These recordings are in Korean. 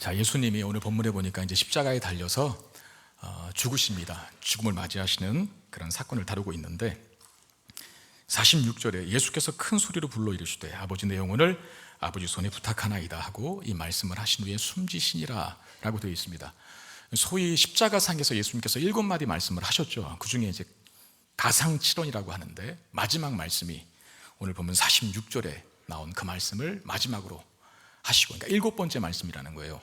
자, 예수님이 오늘 본문에 보니까 이제 십자가에 달려서 죽으십니다. 죽음을 맞이하시는 그런 사건을 다루고 있는데 46절에 예수께서 큰 소리로 불러 이르시되 아버지 내 영혼을 아버지 손에 부탁하나이다 하고 이 말씀을 하신 후에 숨지시니라 라고 되어 있습니다. 소위 십자가상에서 예수님께서 7마디 말씀을 하셨죠. 그 중에 이제 가상칠언이라고 하는데 마지막 말씀이 오늘 보면 46절에 나온 그 말씀을 마지막으로 하시고, 그러니까 7번째 말씀이라는 거예요.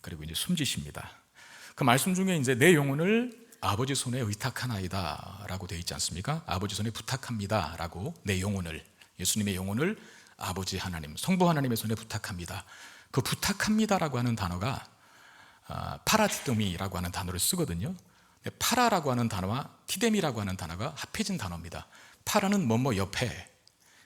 그리고 이제 숨지십니다. 그 말씀 중에 이제 내 영혼을 아버지 손에 의탁하나이다 라고 되어 있지 않습니까? 아버지 손에 부탁합니다 라고, 내 영혼을, 예수님의 영혼을 아버지 하나님, 성부 하나님의 손에 부탁합니다. 그 부탁합니다 라고 하는 단어가 파라티데미라고 하는 단어를 쓰거든요. 파라라고 하는 단어와 티데미라고 하는 단어가 합해진 단어입니다. 파라는 뭐뭐 옆에,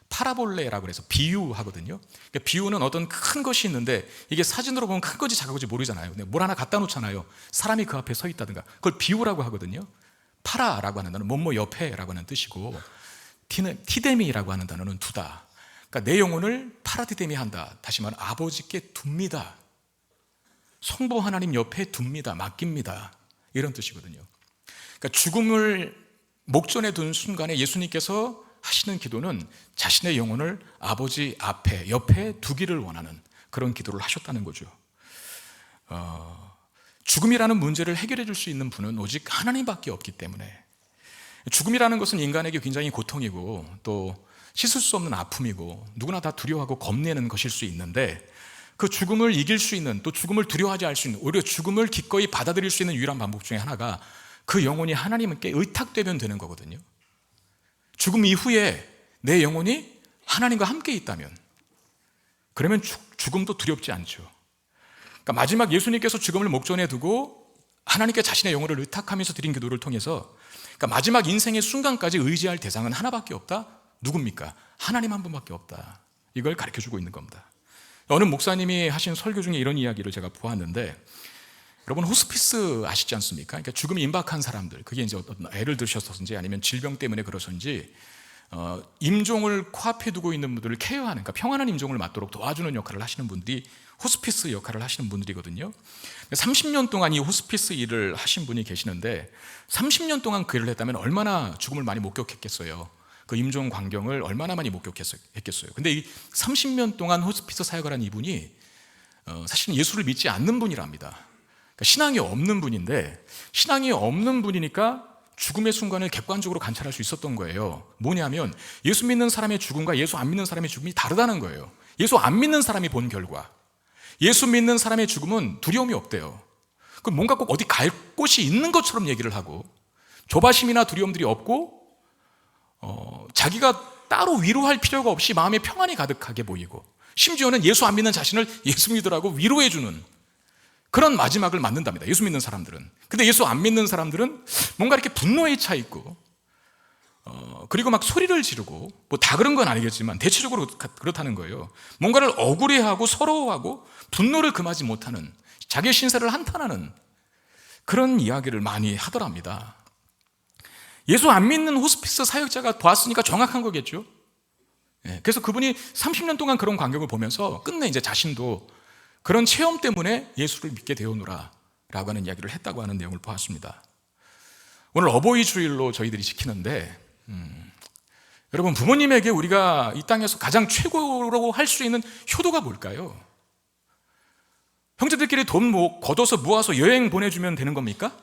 파라볼레라고 해서 비유하거든요. 그러니까 비유는 어떤 큰 것이 있는데 이게 사진으로 보면 큰 건지 작은 건지 모르잖아요. 근데 뭘 하나 갖다 놓잖아요. 사람이 그 앞에 서 있다든가. 그걸 비유라고 하거든요. 파라라고 하는 단어는 뭐뭐 옆에라고 하는 뜻이고, 티데미라고 하는 단어는 두다. 그러니까 내 영혼을 파라티데미 한다. 다시 말하면 아버지께 둡니다. 성부 하나님 옆에 둡니다. 맡깁니다. 이런 뜻이거든요. 그러니까 죽음을 목전에 둔 순간에 예수님께서 하시는 기도는 자신의 영혼을 아버지 앞에, 옆에 두기를 원하는 그런 기도를 하셨다는 거죠. 죽음이라는 문제를 해결해 줄 수 있는 분은 오직 하나님밖에 없기 때문에, 죽음이라는 것은 인간에게 굉장히 고통이고 또 씻을 수 없는 아픔이고 누구나 다 두려워하고 겁내는 것일 수 있는데, 그 죽음을 이길 수 있는, 또 죽음을 두려워하지 않을 수 있는, 오히려 죽음을 기꺼이 받아들일 수 있는 유일한 방법 중에 하나가 그 영혼이 하나님께 의탁되면 되는 거거든요. 죽음 이후에 내 영혼이 하나님과 함께 있다면, 그러면 죽음도 두렵지 않죠. 그러니까 마지막 예수님께서 죽음을 목전에 두고 하나님께 자신의 영혼을 의탁하면서 드린 기도를 통해서, 그러니까 마지막 인생의 순간까지 의지할 대상은 하나밖에 없다? 누굽니까? 하나님 한 분밖에 없다. 이걸 가르쳐주고 있는 겁니다. 어느 목사님이 하신 설교 중에 이런 이야기를 제가 보았는데, 여러분 호스피스 아시지 않습니까? 그러니까 죽음이 임박한 사람들, 그게 이제 어떤 애를 드셔서인지 아니면 질병 때문에 그러서인지 임종을 코앞에 두고 있는 분들을 케어하는, 그러니까 평안한 임종을 맞도록 도와주는 역할을 하시는 분들이 호스피스 역할을 하시는 분들이거든요. 30년 동안 이 호스피스 일을 하신 분이 계시는데, 30년 동안 그 일을 했다면 얼마나 죽음을 많이 목격했겠어요. 그 임종 광경을 얼마나 많이 목격했겠어요. 근데 이 30년 동안 호스피스 사역을 한 이분이 사실은 예수를 믿지 않는 분이랍니다. 그러니까 신앙이 없는 분인데, 신앙이 없는 분이니까 죽음의 순간을 객관적으로 관찰할 수 있었던 거예요. 뭐냐면 예수 믿는 사람의 죽음과 예수 안 믿는 사람의 죽음이 다르다는 거예요. 예수 안 믿는 사람이 본 결과, 예수 믿는 사람의 죽음은 두려움이 없대요. 그럼 뭔가 꼭 어디 갈 곳이 있는 것처럼 얘기를 하고, 조바심이나 두려움들이 없고, 자기가 따로 위로할 필요가 없이 마음에 평안이 가득하게 보이고, 심지어는 예수 안 믿는 자신을 예수 믿으라고 위로해주는 그런 마지막을 맞는답니다, 예수 믿는 사람들은. 근데 예수 안 믿는 사람들은 뭔가 이렇게 분노에 차 있고, 그리고 막 소리를 지르고, 뭐 다 그런 건 아니겠지만 대체적으로 그렇다는 거예요. 뭔가를 억울해하고 서러워하고 분노를 금하지 못하는, 자기의 신세를 한탄하는 그런 이야기를 많이 하더랍니다. 예수 안 믿는 호스피스 사역자가 보았으니까 정확한 거겠죠. 그래서 그분이 30년 동안 그런 광경을 보면서 끝내 이제 자신도 그런 체험 때문에 예수를 믿게 되었노라 라고 하는 이야기를 했다고 하는 내용을 보았습니다. 오늘 어버이 주일로 저희들이 지키는데, 여러분, 부모님에게 우리가 이 땅에서 가장 최고로 할 수 있는 효도가 뭘까요? 형제들끼리 돈 걷어서 모아서 여행 보내주면 되는 겁니까?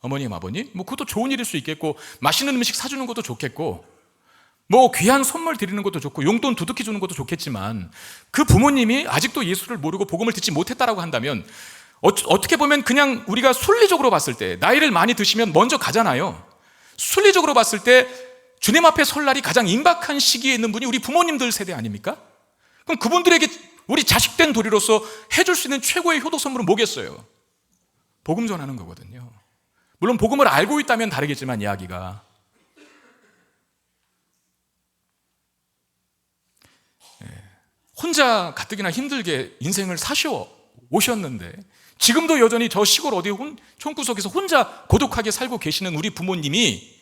어머님, 아버님? 뭐 그것도 좋은 일일 수 있겠고, 맛있는 음식 사주는 것도 좋겠고, 뭐 귀한 선물 드리는 것도 좋고, 용돈 두둑히 주는 것도 좋겠지만, 그 부모님이 아직도 예수를 모르고 복음을 듣지 못했다라고 한다면, 어떻게 보면 그냥 우리가 순리적으로 봤을 때, 나이를 많이 드시면 먼저 가잖아요. 순리적으로 봤을 때 주님 앞에 설 날이 가장 임박한 시기에 있는 분이 우리 부모님들 세대 아닙니까? 그럼 그분들에게 우리 자식된 도리로서 해줄 수 있는 최고의 효도 선물은 뭐겠어요? 복음 전하는 거거든요. 물론 복음을 알고 있다면 다르겠지만, 이야기가 혼자 가뜩이나 힘들게 인생을 사셔 오셨는데, 지금도 여전히 저 시골 어디 촌구석에서 혼자 고독하게 살고 계시는 우리 부모님이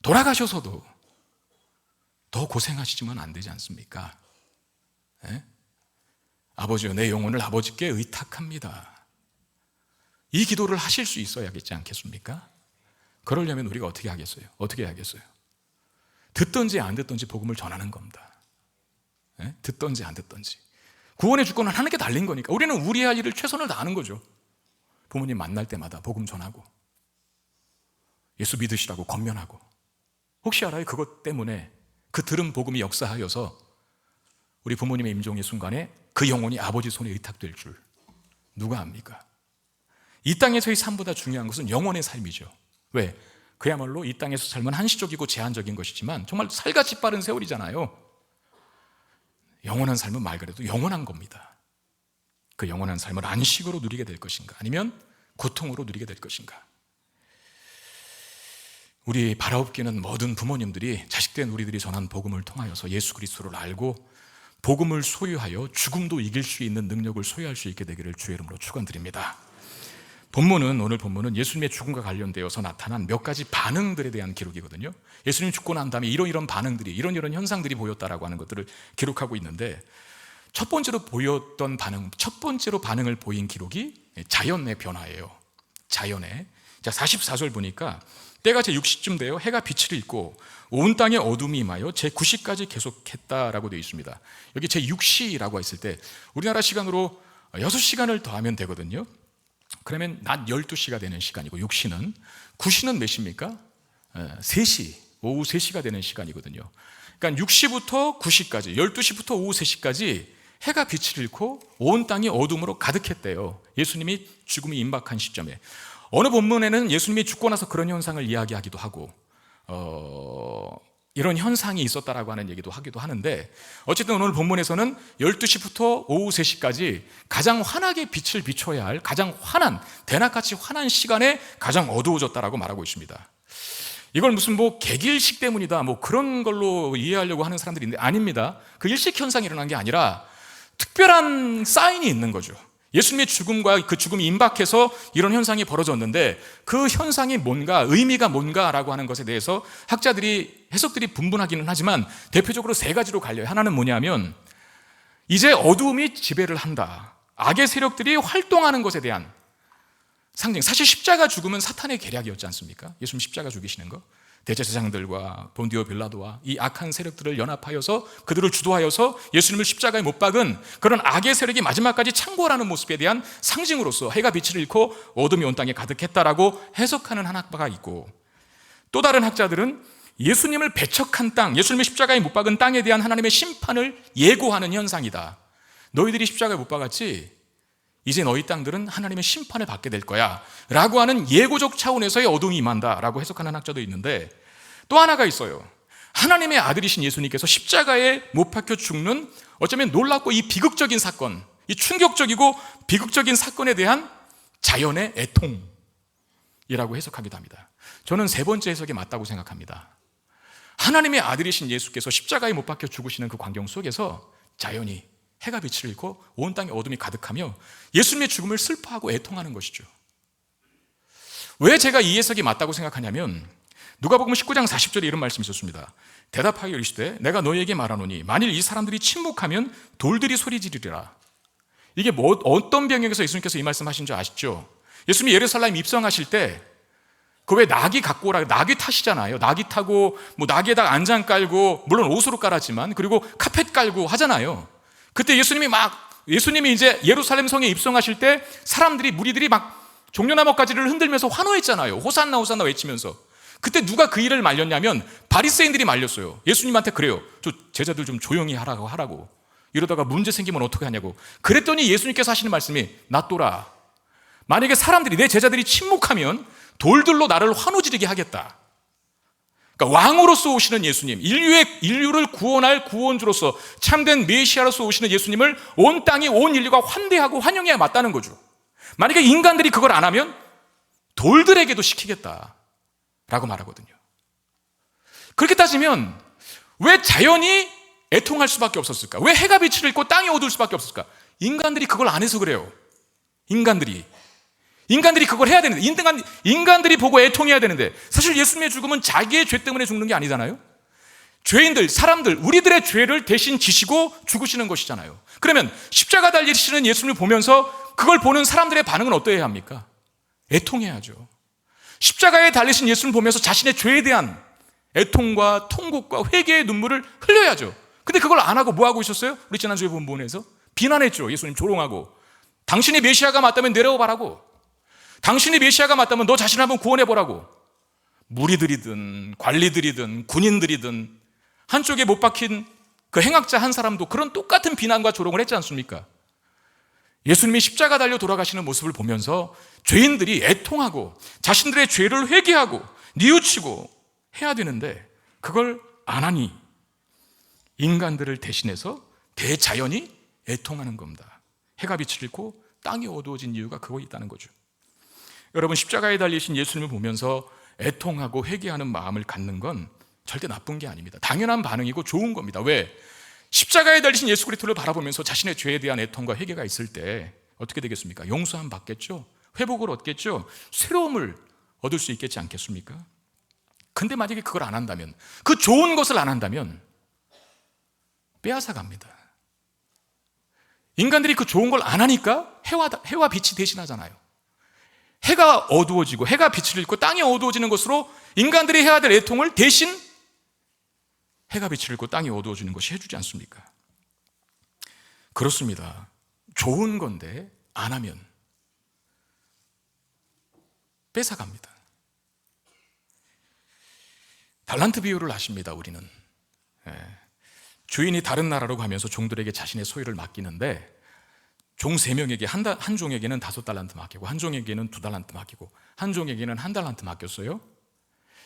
돌아가셔서도 더 고생하시지만 안 되지 않습니까? 아버지여 내 영혼을 아버지께 의탁합니다. 이 기도를 하실 수 있어야겠지 않겠습니까? 그러려면 우리가 어떻게 하겠어요? 어떻게 해야겠어요? 듣든지 안 듣든지 복음을 전하는 겁니다. 네? 듣든지 안 듣든지. 구원의 주권은 하나님께 달린 거니까 우리는 우리의 할 일을 최선을 다하는 거죠. 부모님 만날 때마다 복음 전하고 예수 믿으시라고 권면하고, 혹시 알아요? 그것 때문에 그 들은 복음이 역사하여서 우리 부모님의 임종의 순간에 그 영혼이 아버지 손에 의탁될 줄 누가 압니까? 이 땅에서의 삶보다 중요한 것은 영혼의 삶이죠. 왜? 그야말로 이 땅에서 삶은 한시적이고 제한적인 것이지만 정말 살같이 빠른 세월이잖아요. 영원한 삶은 말 그대로 영원한 겁니다. 그 영원한 삶을 안식으로 누리게 될 것인가, 아니면 고통으로 누리게 될 것인가. 우리 바라옵기는 모든 부모님들이 자식된 우리들이 전한 복음을 통하여서 예수 그리스도를 알고 복음을 소유하여 죽음도 이길 수 있는 능력을 소유할 수 있게 되기를 주의 이름으로 축원드립니다. 오늘 본문은 예수님의 죽음과 관련되어서 나타난 몇 가지 반응들에 대한 기록이거든요. 예수님 죽고 난 다음에 이런 반응들이, 이런 현상들이 보였다라고 하는 것들을 기록하고 있는데, 첫 번째로 반응을 보인 기록이 자연의 변화예요. 자연의. 자, 44절 보니까 때가 제6시쯤 되어 해가 빛을 잃고 온 땅에 어둠이 임하여 제9시까지 계속했다라고 되어 있습니다. 여기 제6시라고 했을 때 우리나라 시간으로 6시간을 더하면 되거든요. 그러면 낮 12시가 되는 시간이고, 6시는, 9시는 몇 시입니까? 3시, 오후 3시가 되는 시간이거든요. 그러니까 6시부터 9시까지, 12시부터 오후 3시까지 해가 빛을 잃고 온 땅이 어둠으로 가득했대요. 예수님이 죽음이 임박한 시점에. 어느 본문에는 예수님이 죽고 나서 그런 현상을 이야기하기도 하고 이런 현상이 있었다라고 하는 얘기도 하기도 하는데, 어쨌든 오늘 본문에서는 12시부터 오후 3시까지 가장 환하게 빛을 비춰야 할, 가장 환한, 대낮같이 환한 시간에 가장 어두워졌다라고 말하고 있습니다. 이걸 무슨 개기일식 때문이다 그런 걸로 이해하려고 하는 사람들이 있는데, 아닙니다. 그 일식 현상이 일어난 게 아니라 특별한 사인이 있는 거죠. 예수님의 죽음과 그 죽음이 임박해서 이런 현상이 벌어졌는데, 그 현상이 뭔가, 의미가 뭔가라고 하는 것에 대해서 해석들이 분분하기는 하지만 대표적으로 3가지로 갈려요. 하나는 뭐냐면, 이제 어두움이 지배를 한다. 악의 세력들이 활동하는 것에 대한 상징. 사실 십자가 죽음은 사탄의 계략이었지 않습니까? 예수님 십자가 죽이시는 거. 대제사장들과 본디오 빌라도와 이 악한 세력들을 연합하여서 그들을 주도하여서 예수님을 십자가에 못 박은 그런 악의 세력이 마지막까지 창궐하는 모습에 대한 상징으로서 해가 빛을 잃고 어둠이 온 땅에 가득했다라고 해석하는 한 학파가 있고, 또 다른 학자들은 예수님을 배척한 땅, 예수님을 십자가에 못 박은 땅에 대한 하나님의 심판을 예고하는 현상이다. 너희들이 십자가에 못 박았지? 이제 너희 땅들은 하나님의 심판을 받게 될 거야 라고 하는 예고적 차원에서의 어둠이 임한다 라고 해석하는 학자도 있는데, 또 하나가 있어요. 하나님의 아들이신 예수님께서 십자가에 못 박혀 죽는, 어쩌면 놀랍고 이 비극적인 사건, 이 충격적이고 비극적인 사건에 대한 자연의 애통이라고 해석하기도 합니다. 저는 3번째 해석이 맞다고 생각합니다. 하나님의 아들이신 예수께서 십자가에 못 박혀 죽으시는 그 광경 속에서 자연이, 해가 빛을 잃고 온 땅에 어둠이 가득하며 예수님의 죽음을 슬퍼하고 애통하는 것이죠. 왜 제가 이 해석이 맞다고 생각하냐면, 누가복음 19장 40절에 이런 말씀이 있었습니다. 대답하여 이르시되 내가 너희에게 말하노니 만일 이 사람들이 침묵하면 돌들이 소리 지르리라. 이게 어떤 배경에서 예수님께서 이 말씀하신 줄 아시죠? 예수님이 예루살렘 입성하실 때 그 왜 나귀 갖고 오라, 나귀 타시잖아요. 나귀 타고 나귀에다가 안장 깔고, 물론 옷으로 깔았지만, 그리고 카펫 깔고 하잖아요. 그때 예수님이 이제 예루살렘 성에 입성하실 때 무리들이 종려나무가지를 흔들면서 환호했잖아요. 호산나 호산나 외치면서. 그때 누가 그 일을 말렸냐면 바리새인들이 말렸어요. 예수님한테 그래요. 저 제자들 좀 조용히 하라고. 이러다가 문제 생기면 어떻게 하냐고. 그랬더니 예수님께서 하시는 말씀이, 낫도라. 만약에 내 제자들이 침묵하면 돌들로 나를 환호지르게 하겠다. 그러니까 왕으로서 오시는 예수님, 인류를 구원할 구원주로서 참된 메시아로서 오시는 예수님을 온 땅이, 온 인류가 환대하고 환영해야 맞다는 거죠. 만약에 인간들이 그걸 안 하면 돌들에게도 시키겠다라고 말하거든요. 그렇게 따지면 왜 자연이 애통할 수밖에 없었을까? 왜 해가 빛을 잃고 땅이 어두울 수밖에 없었을까? 인간들이 그걸 안 해서 그래요. 인간들이 그걸 해야 되는데, 인간들이 보고 애통해야 되는데, 사실 예수님의 죽음은 자기의 죄 때문에 죽는 게 아니잖아요. 죄인들, 사람들, 우리들의 죄를 대신 지시고 죽으시는 것이잖아요. 그러면 십자가 달리시는 예수님을 보면서 그걸 보는 사람들의 반응은 어떠해야 합니까? 애통해야죠. 십자가에 달리신 예수를 보면서 자신의 죄에 대한 애통과 통곡과 회개의 눈물을 흘려야죠. 근데 그걸 안 하고 뭐 하고 있었어요? 우리 지난주에 본 부분에서 비난했죠. 예수님 조롱하고, 당신이 메시아가 맞다면 내려오라고, 당신이 메시아가 맞다면 너 자신을 한번 구원해보라고. 무리들이든 관리들이든 군인들이든 한쪽에 못 박힌 그 행악자 한 사람도 그런 똑같은 비난과 조롱을 했지 않습니까? 예수님이 십자가 달려 돌아가시는 모습을 보면서 죄인들이 애통하고 자신들의 죄를 회개하고 뉘우치고 해야 되는데 그걸 안 하니 인간들을 대신해서 대자연이 애통하는 겁니다. 해가 빛을 잃고 땅이 어두워진 이유가 그거 있다는 거죠. 여러분, 십자가에 달리신 예수님을 보면서 애통하고 회개하는 마음을 갖는 건 절대 나쁜 게 아닙니다. 당연한 반응이고 좋은 겁니다. 왜? 십자가에 달리신 예수 그리스도를 바라보면서 자신의 죄에 대한 애통과 회개가 있을 때 어떻게 되겠습니까? 용서함 받겠죠? 회복을 얻겠죠? 새로움을 얻을 수 있겠지 않겠습니까? 근데 만약에 그걸 안 한다면, 그 좋은 것을 안 한다면 빼앗아 갑니다. 인간들이 그 좋은 걸 안 하니까 해와 빛이 대신하잖아요. 해가 어두워지고 해가 빛을 잃고 땅이 어두워지는 것으로 인간들이 해야 될 애통을 대신 해가 빛을 잃고 땅이 어두워지는 것이 해주지 않습니까? 그렇습니다. 좋은 건데 안 하면 뺏어갑니다. 달란트 비유를 아십니다. 우리는 주인이 다른 나라로 가면서 종들에게 자신의 소유를 맡기는데 종 3명에게 한 종에게는 5달란트 맡기고, 한 종에게는 2달란트 맡기고, 한 종에게는 1달란트 맡겼어요.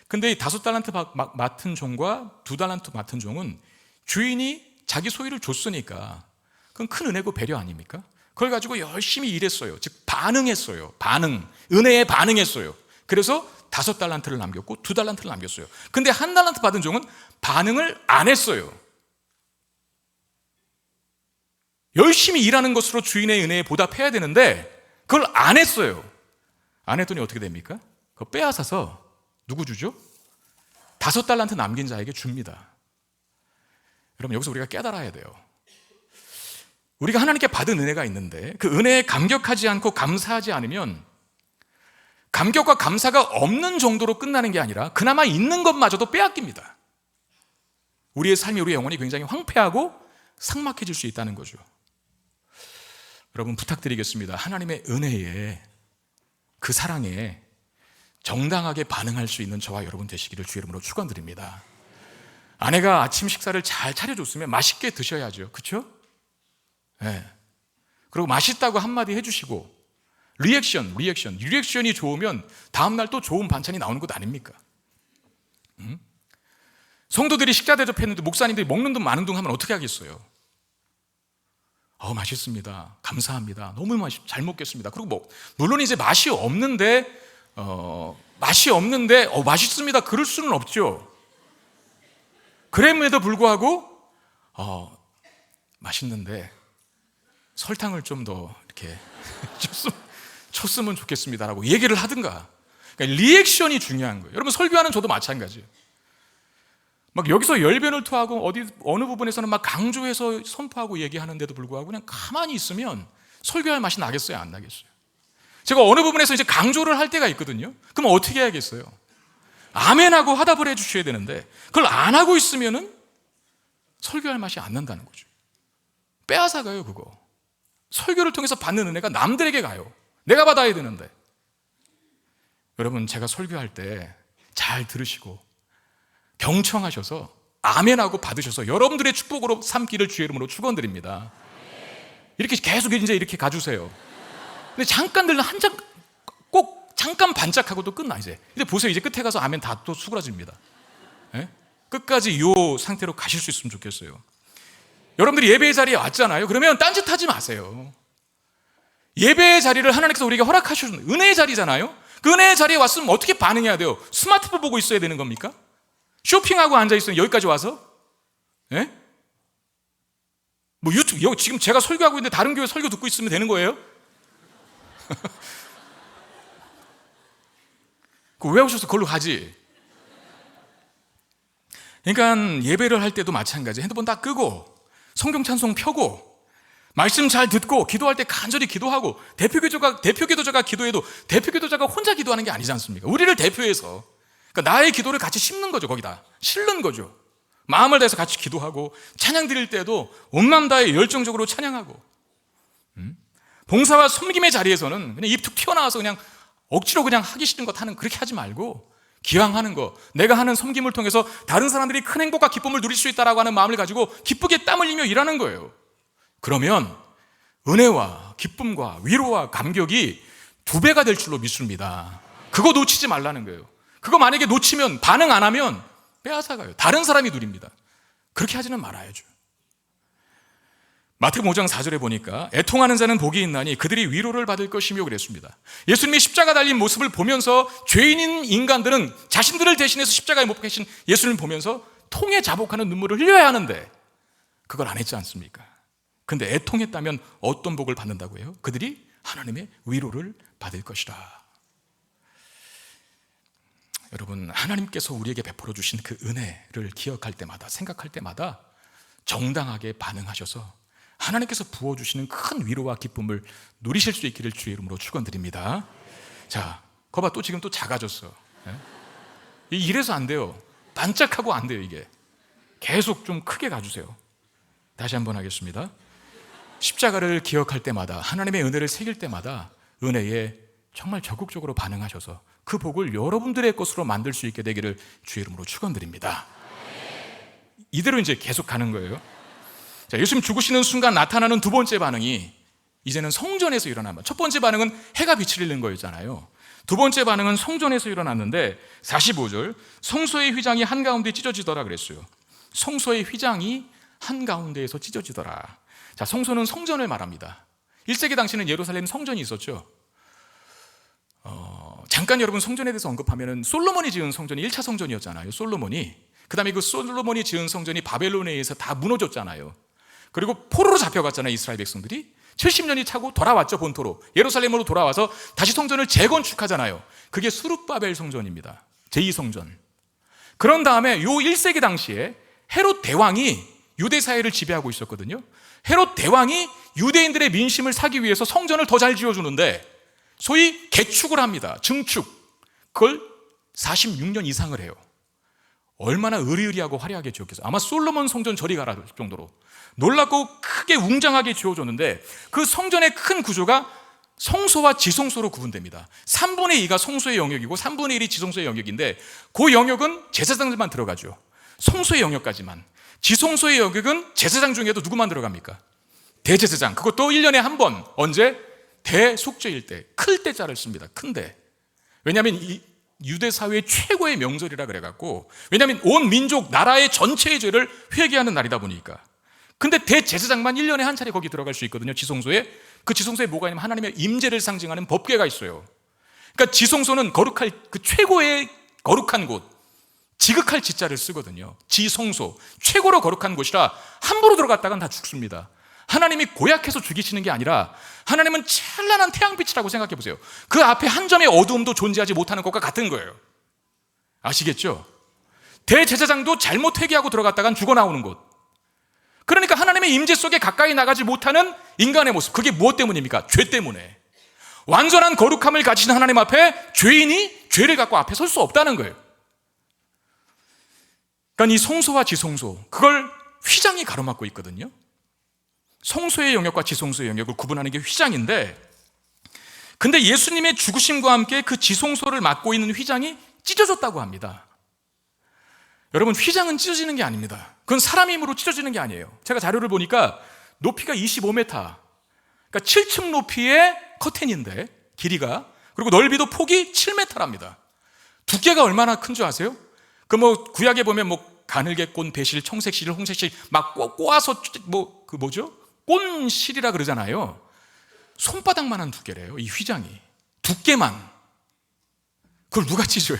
근데 이 5달란트 맡은 종과 2달란트 맡은 종은 주인이 자기 소유를 줬으니까 그건 큰 은혜고 배려 아닙니까? 그걸 가지고 열심히 일했어요. 즉 반응했어요. 은혜에 반응했어요. 그래서 5달란트를 남겼고 2달란트를 남겼어요. 근데 1달란트 받은 종은 반응을 안 했어요. 열심히 일하는 것으로 주인의 은혜에 보답해야 되는데 그걸 안 했어요. 안 했더니 어떻게 됩니까? 그거 빼앗아서 누구 주죠? 5달란트 남긴 자에게 줍니다. 여러분, 여기서 우리가 깨달아야 돼요. 우리가 하나님께 받은 은혜가 있는데 그 은혜에 감격하지 않고 감사하지 않으면 감격과 감사가 없는 정도로 끝나는 게 아니라 그나마 있는 것마저도 빼앗깁니다. 우리의 삶이, 우리의 영혼이 굉장히 황폐하고 삭막해질 수 있다는 거죠. 여러분, 부탁드리겠습니다. 하나님의 은혜에, 그 사랑에 정당하게 반응할 수 있는 저와 여러분 되시기를 주의 이름으로 축원드립니다. 아내가 아침 식사를 잘 차려줬으면 맛있게 드셔야죠. 그렇죠? 네. 그리고 맛있다고 한마디 해주시고 리액션이 좋으면 다음날 또 좋은 반찬이 나오는 것 아닙니까? 성도들이 식사 대접했는데 목사님들이 먹는 둥 마는 둥 하면 어떻게 하겠어요? 맛있습니다. 감사합니다. 너무 잘 먹겠습니다. 그리고 물론 이제 맛이 없는데 맛있습니다. 그럴 수는 없죠. 그럼에도 불구하고 맛있는데 설탕을 좀 더 이렇게 쳤으면 좋겠습니다라고 얘기를 하든가. 그러니까 리액션이 중요한 거예요. 여러분, 설교하는 저도 마찬가지예요. 막 여기서 열변을 토하고 어느 부분에서는 막 강조해서 선포하고 얘기하는데도 불구하고 그냥 가만히 있으면 설교할 맛이 나겠어요, 안 나겠어요? 제가 어느 부분에서 이제 강조를 할 때가 있거든요. 그럼 어떻게 해야겠어요? 아멘하고 화답을 해주셔야 되는데 그걸 안 하고 있으면은 설교할 맛이 안 난다는 거죠. 빼앗아 가요, 그거. 설교를 통해서 받는 은혜가 남들에게 가요. 내가 받아야 되는데. 여러분, 제가 설교할 때 잘 들으시고 경청하셔서 아멘하고 받으셔서 여러분들의 축복으로 삼기를 주의 이름으로 축원드립니다. 이렇게 계속 이제 이렇게 가주세요. 근데 잠깐 들면 꼭 잠깐 반짝하고 또 끝나 이제. 근데 보세요, 이제 끝에 가서 아멘 다 또 수그러집니다. 네? 끝까지 이 상태로 가실 수 있으면 좋겠어요. 여러분들이 예배의 자리에 왔잖아요. 그러면 딴짓하지 마세요. 예배의 자리를 하나님께서 우리에게 허락하신 은혜의 자리잖아요. 그 은혜의 자리에 왔으면 어떻게 반응해야 돼요? 스마트폰 보고 있어야 되는 겁니까? 쇼핑하고 앉아있으면 여기까지 와서? 예? 유튜브, 여기 지금 제가 설교하고 있는데 다른 교회 설교 듣고 있으면 되는 거예요? 그거 왜 오셔서 그걸로 가지? 그러니까 예배를 할 때도 마찬가지. 핸드폰 다 끄고 성경 찬송 펴고 말씀 잘 듣고 기도할 때 간절히 기도하고 대표 기도자가 기도해도 대표 기도자가 혼자 기도하는 게 아니지 않습니까? 우리를 대표해서 그러니까 나의 기도를 같이 심는 거죠. 거기다 실는 거죠. 마음을 다해서 같이 기도하고 찬양 드릴 때도 온 마음 다해 열정적으로 찬양하고, 봉사와 섬김의 자리에서는 그냥 입 툭 튀어나와서 그냥 억지로 그냥 하기 싫은 것 하는, 그렇게 하지 말고 기왕하는 거, 내가 하는 섬김을 통해서 다른 사람들이 큰 행복과 기쁨을 누릴 수 있다라고 하는 마음을 가지고 기쁘게 땀 흘리며 일하는 거예요. 그러면 은혜와 기쁨과 위로와 감격이 2배가 될 줄로 믿습니다. 그거 놓치지 말라는 거예요. 그거 만약에 놓치면, 반응 안 하면 빼앗아가요. 다른 사람이 누립니다. 그렇게 하지는 말아야죠. 마태복음 5장 4절에 보니까 애통하는 자는 복이 있나니 그들이 위로를 받을 것이며 그랬습니다. 예수님이 십자가 달린 모습을 보면서 죄인인 인간들은 자신들을 대신해서 십자가에 못 박히신 예수님을 보면서 통에 자복하는 눈물을 흘려야 하는데 그걸 안 했지 않습니까? 근데 애통했다면 어떤 복을 받는다고 해요? 그들이 하나님의 위로를 받을 것이다. 여러분, 하나님께서 우리에게 베풀어 주신 그 은혜를 기억할 때마다, 생각할 때마다 정당하게 반응하셔서 하나님께서 부어주시는 큰 위로와 기쁨을 누리실 수 있기를 주의 이름으로 축원드립니다. 자, 거봐, 또 지금 또 작아졌어. 이래서 안 돼요. 반짝하고 안 돼요. 이게 계속 좀 크게 가주세요. 다시 한번 하겠습니다. 십자가를 기억할 때마다, 하나님의 은혜를 새길 때마다 은혜에 정말 적극적으로 반응하셔서 그 복을 여러분들의 것으로 만들 수 있게 되기를 주의 이름으로 축원드립니다. 이대로 이제 계속 가는 거예요. 자, 예수님 죽으시는 순간 나타나는 2번째 반응이 이제는 성전에서 일어납니다. 첫 번째 반응은 해가 빛을 잃는 거였잖아요. 2번째 반응은 성전에서 일어났는데 45절, 성소의 휘장이 한가운데 찢어지더라 그랬어요. 성소의 휘장이 한가운데에서 찢어지더라. 자, 성소는 성전을 말합니다. 1세기 당시는 예루살렘 성전이 있었죠. 잠깐 여러분 성전에 대해서 언급하면은 솔로몬이 지은 성전이 1차 성전이었잖아요. 솔로몬이. 그 다음에 그 솔로몬이 지은 성전이 바벨론에 의해서 다 무너졌잖아요. 그리고 포로로 잡혀갔잖아요. 이스라엘 백성들이 70년이 차고 돌아왔죠. 본토로 예루살렘으로 돌아와서 다시 성전을 재건축하잖아요. 그게 수룹바벨 성전입니다. 제2성전. 그런 다음에 요 1세기 당시에 헤롯 대왕이 유대 사회를 지배하고 있었거든요. 헤롯 대왕이 유대인들의 민심을 사기 위해서 성전을 더 잘 지어주는데 소위 개축을 합니다. 증축. 그걸 46년 이상을 해요. 얼마나 의리의리하고 화려하게 지었겠어요. 아마 솔로몬 성전 저리 가라 정도로 놀랍고 크게 웅장하게 지어줬는데 그 성전의 큰 구조가 성소와 지성소로 구분됩니다. 3분의 2가 성소의 영역이고 3분의 1이 지성소의 영역인데 그 영역은 제사장들만 들어가죠. 성소의 영역까지만. 지성소의 영역은 제사장 중에도 누구만 들어갑니까? 대제사장. 그것도 1년에 한 번. 언제? 대속죄일 때. 클 때자를 씁니다. 큰데. 왜냐하면 이 유대 사회의 최고의 명절이라 그래갖고, 왜냐하면 온 민족 나라의 전체의 죄를 회개하는 날이다 보니까. 근데 대제사장만 1년에 한 차례 거기 들어갈 수 있거든요. 지성소에. 그 지성소에 뭐가 있냐면 하나님의 임재를 상징하는 법궤가 있어요. 그러니까 지성소는 거룩할 그 최고의 거룩한 곳, 지극할 지자를 쓰거든요. 지성소, 최고로 거룩한 곳이라 함부로 들어갔다간 다 죽습니다. 하나님이 고약해서 죽이시는 게 아니라 하나님은 찬란한 태양빛이라고 생각해 보세요. 그 앞에 한 점의 어두움도 존재하지 못하는 것과 같은 거예요. 아시겠죠? 대제사장도 잘못 회개하고 들어갔다간 죽어 나오는 곳. 그러니까 하나님의 임재 속에 가까이 나가지 못하는 인간의 모습. 그게 무엇 때문입니까? 죄 때문에. 완전한 거룩함을 가진 하나님 앞에 죄인이 죄를 갖고 앞에 설 수 없다는 거예요. 그러니까 이 성소와 지성소, 그걸 휘장이 가로막고 있거든요. 성소의 영역과 지성소의 영역을 구분하는 게 휘장인데, 근데 예수님의 죽으심과 함께 그 지성소를 막고 있는 휘장이 찢어졌다고 합니다. 여러분, 휘장은 찢어지는 게 아닙니다. 그건 사람의 힘으로 찢어지는 게 아니에요. 제가 자료를 보니까 높이가 25m, 그러니까 7층 높이의 커튼인데 길이가, 그리고 넓이도 폭이 7m랍니다. 두께가 얼마나 큰 줄 아세요? 그 뭐 구약에 보면 뭐 가늘게 꼰 배실, 청색실, 홍색실 막 꼬아서 뭐 그 뭐죠? 꼰실이라 그러잖아요. 손바닥만한 두께래요. 이 휘장이 두께만. 그걸 누가 찢어요?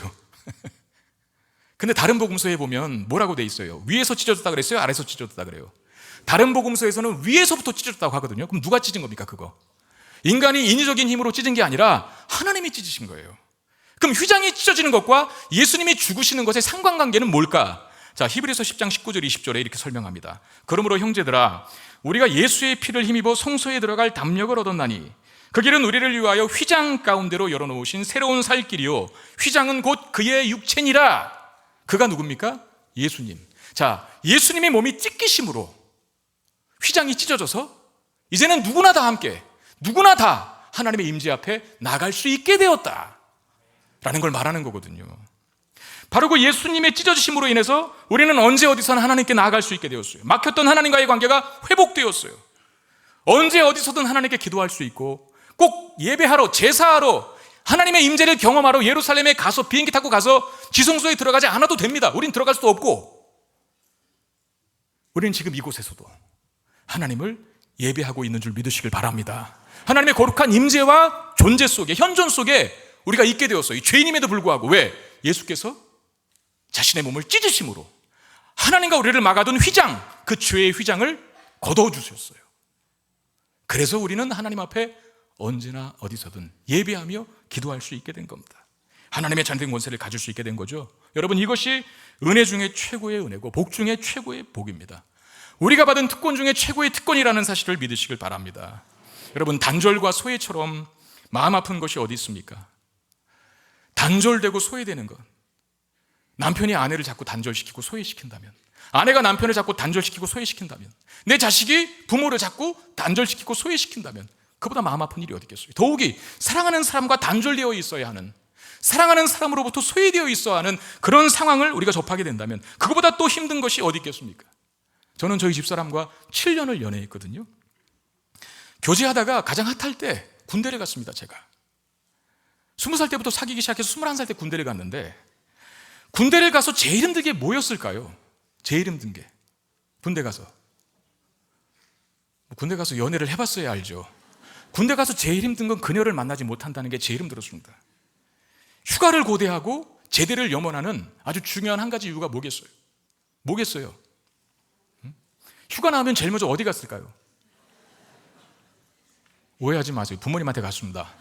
근데 다른 복음서에 보면 뭐라고 돼 있어요? 위에서 찢어졌다 그랬어요? 아래에서 찢어졌다 그래요? 다른 복음서에서는 위에서부터 찢어졌다고 하거든요. 그럼 누가 찢은 겁니까? 그거 인간이 인위적인 힘으로 찢은 게 아니라 하나님이 찢으신 거예요. 그럼 휘장이 찢어지는 것과 예수님이 죽으시는 것의 상관관계는 뭘까? 자, 히브리서 10장 19절 20절에 이렇게 설명합니다. 그러므로 형제들아, 우리가 예수의 피를 힘입어 성소에 들어갈 담력을 얻었나니 그 길은 우리를 위하여 휘장 가운데로 열어놓으신 새로운 살 길이요 휘장은 곧 그의 육체니라. 그가 누굽니까? 예수님. 자, 예수님의 몸이 찢기심으로 휘장이 찢어져서 이제는 누구나 다 함께, 누구나 다 하나님의 임재 앞에 나갈 수 있게 되었다 라는 걸 말하는 거거든요. 바로 그 예수님의 찢어지심으로 인해서 우리는 언제 어디서나 하나님께 나아갈 수 있게 되었어요. 막혔던 하나님과의 관계가 회복되었어요. 언제 어디서든 하나님께 기도할 수 있고, 꼭 예배하러, 제사하러, 하나님의 임재를 경험하러 예루살렘에 가서 비행기 타고 가서 지성소에 들어가지 않아도 됩니다. 우린 들어갈 수도 없고, 우리는 지금 이곳에서도 하나님을 예배하고 있는 줄 믿으시길 바랍니다. 하나님의 거룩한 임재와 존재 속에, 현존 속에 우리가 있게 되었어요. 죄인임에도 불구하고. 왜? 예수께서 자신의 몸을 찢으심으로 하나님과 우리를 막아둔 휘장, 그 죄의 휘장을 걷어주셨어요. 그래서 우리는 하나님 앞에 언제나 어디서든 예배하며 기도할 수 있게 된 겁니다. 하나님의 잔된 권세를 가질 수 있게 된 거죠. 여러분, 이것이 은혜 중에 최고의 은혜고 복 중에 최고의 복입니다. 우리가 받은 특권 중에 최고의 특권이라는 사실을 믿으시길 바랍니다. 여러분, 단절과 소외처럼 마음 아픈 것이 어디 있습니까? 단절되고 소외되는 것. 남편이 아내를 자꾸 단절시키고 소외시킨다면, 아내가 남편을 자꾸 단절시키고 소외시킨다면, 내 자식이 부모를 자꾸 단절시키고 소외시킨다면 그보다 마음 아픈 일이 어디 있겠어요? 더욱이 사랑하는 사람과 단절되어 있어야 하는, 사랑하는 사람으로부터 소외되어 있어야 하는 그런 상황을 우리가 접하게 된다면 그거보다 또 힘든 것이 어디 있겠습니까? 저는 저희 집사람과 7년을 연애했거든요. 교제하다가 가장 핫할 때 군대를 갔습니다. 제가 20살 때부터 사귀기 시작해서 21살 때 군대를 갔는데, 군대를 가서 제일 힘든 게 뭐였을까요? 제일 힘든 게, 군대 가서 연애를 해봤어야 알죠. 군대 가서 제일 힘든 건 그녀를 만나지 못한다는 게 제일 힘들었습니다. 휴가를 고대하고 제대를 염원하는 아주 중요한 한 가지 이유가 뭐겠어요? 휴가 나오면 제일 먼저 어디 갔을까요? 오해하지 마세요. 부모님한테 갔습니다.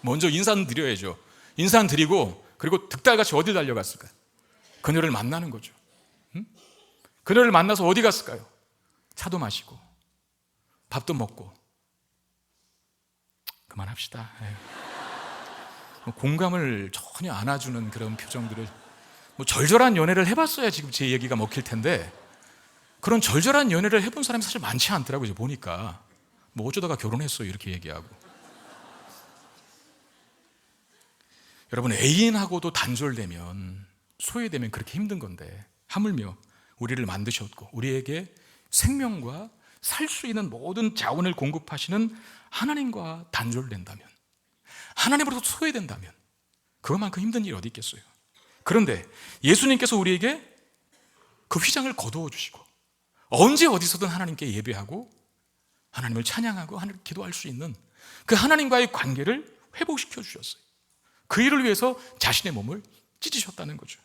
먼저 인사는 드려야죠. 인사는 드리고, 그리고 득달같이 어디 달려갔을까요? 그녀를 만나는 거죠. 그녀를 만나서 어디 갔을까요? 차도 마시고 밥도 먹고. 그만합시다. 공감을 전혀 안아주는 그런 표정들을, 절절한 연애를 해봤어야 지금 제 얘기가 먹힐 텐데, 그런 절절한 연애를 해본 사람이 사실 많지 않더라고요. 보니까 어쩌다가 결혼했어요 이렇게 얘기하고. 여러분, 애인하고도 단절되면, 소외되면 그렇게 힘든 건데, 하물며 우리를 만드셨고 우리에게 생명과 살 수 있는 모든 자원을 공급하시는 하나님과 단절된다면, 하나님으로부터 소외된다면 그것만큼 힘든 일이 어디 있겠어요? 그런데 예수님께서 우리에게 그 휘장을 거두어 주시고 언제 어디서든 하나님께 예배하고 하나님을 찬양하고 하나님을 기도할 수 있는 그 하나님과의 관계를 회복시켜 주셨어요. 그 일을 위해서 자신의 몸을 찢으셨다는 거죠.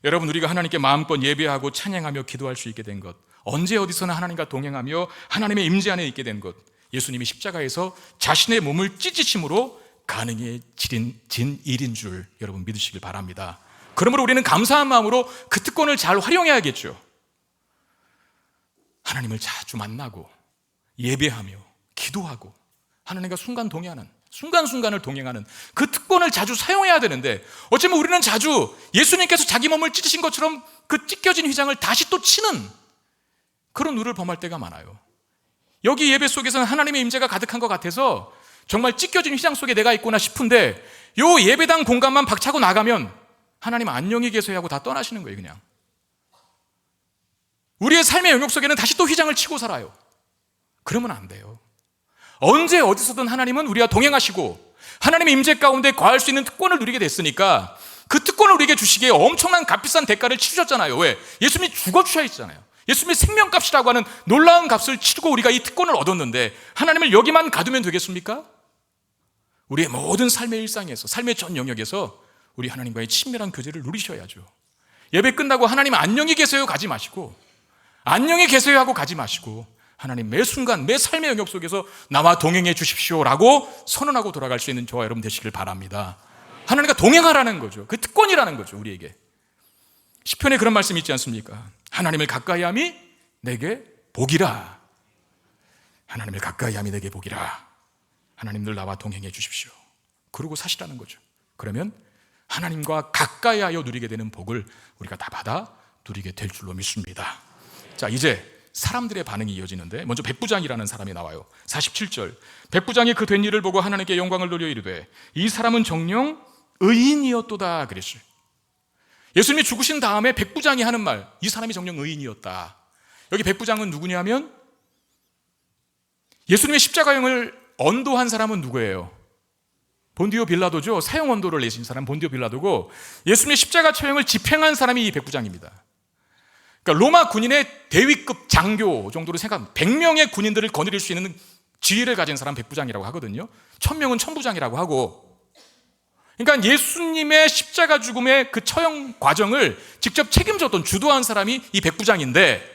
여러분, 우리가 하나님께 마음껏 예배하고 찬양하며 기도할 수 있게 된 것, 언제 어디서나 하나님과 동행하며 하나님의 임재 안에 있게 된 것, 예수님이 십자가에서 자신의 몸을 찢으심으로 가능해진 일인 줄 여러분 믿으시길 바랍니다. 그러므로 우리는 감사한 마음으로 그 특권을 잘 활용해야겠죠. 하나님을 자주 만나고 예배하며 기도하고 하나님과 순간순간을 동행하는 그 특권을 자주 사용해야 되는데, 어쩌면 우리는 자주 예수님께서 자기 몸을 찢으신 것처럼 그 찢겨진 휘장을 다시 또 치는 그런 누를 범할 때가 많아요. 여기 예배 속에서는 하나님의 임재가 가득한 것 같아서 정말 찢겨진 휘장 속에 내가 있구나 싶은데, 요 예배당 공간만 박차고 나가면 하나님 안녕히 계세요 하고 다 떠나시는 거예요. 그냥 우리의 삶의 영역 속에는 다시 또 휘장을 치고 살아요. 그러면 안 돼요. 언제 어디서든 하나님은 우리와 동행하시고 하나님의 임재 가운데 거할 수 있는 특권을 누리게 됐으니까 그 특권을 우리에게 주시기에 엄청난 값비싼 대가를 치르셨잖아요. 왜? 예수님이 죽어주셨잖아요. 예수님의 생명값이라고 하는 놀라운 값을 치르고 우리가 이 특권을 얻었는데, 하나님을 여기만 가두면 되겠습니까? 우리의 모든 삶의 일상에서, 삶의 전 영역에서 우리 하나님과의 친밀한 교제를 누리셔야죠. 예배 끝나고 하나님 안녕히 계세요 가지 마시고, 안녕히 계세요 하고 가지 마시고, 하나님 매 순간 매 삶의 영역 속에서 나와 동행해 주십시오라고 선언하고 돌아갈 수 있는 저와 여러분 되시길 바랍니다. 하나님과 동행하라는 거죠. 그 특권이라는 거죠. 우리에게 시편에 그런 말씀이 있지 않습니까? 하나님을 가까이함이 내게 복이라. 하나님을 가까이 함이 내게 복이라. 하나님 늘 나와 동행해 주십시오. 그러고 사시라는 거죠. 그러면 하나님과 가까이 하여 누리게 되는 복을 우리가 다 받아 누리게 될 줄로 믿습니다. 자, 이제 사람들의 반응이 이어지는데 먼저 백부장이라는 사람이 나와요. 47절, 백부장이 그 된 일을 보고 하나님께 영광을 돌려 이르되 이 사람은 정녕 의인이었도다 그랬어요. 예수님이 죽으신 다음에 백부장이 하는 말, 이 사람이 정녕 의인이었다. 여기 백부장은 누구냐면 예수님의 십자가형을 언도한 사람은 누구예요? 본디오 빌라도죠. 사형 언도를 내신 사람 본디오 빌라도고, 예수님의 십자가 처형을 집행한 사람이 이 백부장입니다. 그러니까 로마 군인의 대위급 장교 정도로 생각합니다. 100명의 군인들을 거느릴 수 있는 지위를 가진 사람 백부장이라고 하거든요. 1000명은 천부장이라고 하고, 그러니까 예수님의 십자가 죽음의 그 처형 과정을 직접 책임졌던, 주도한 사람이 이 백부장인데,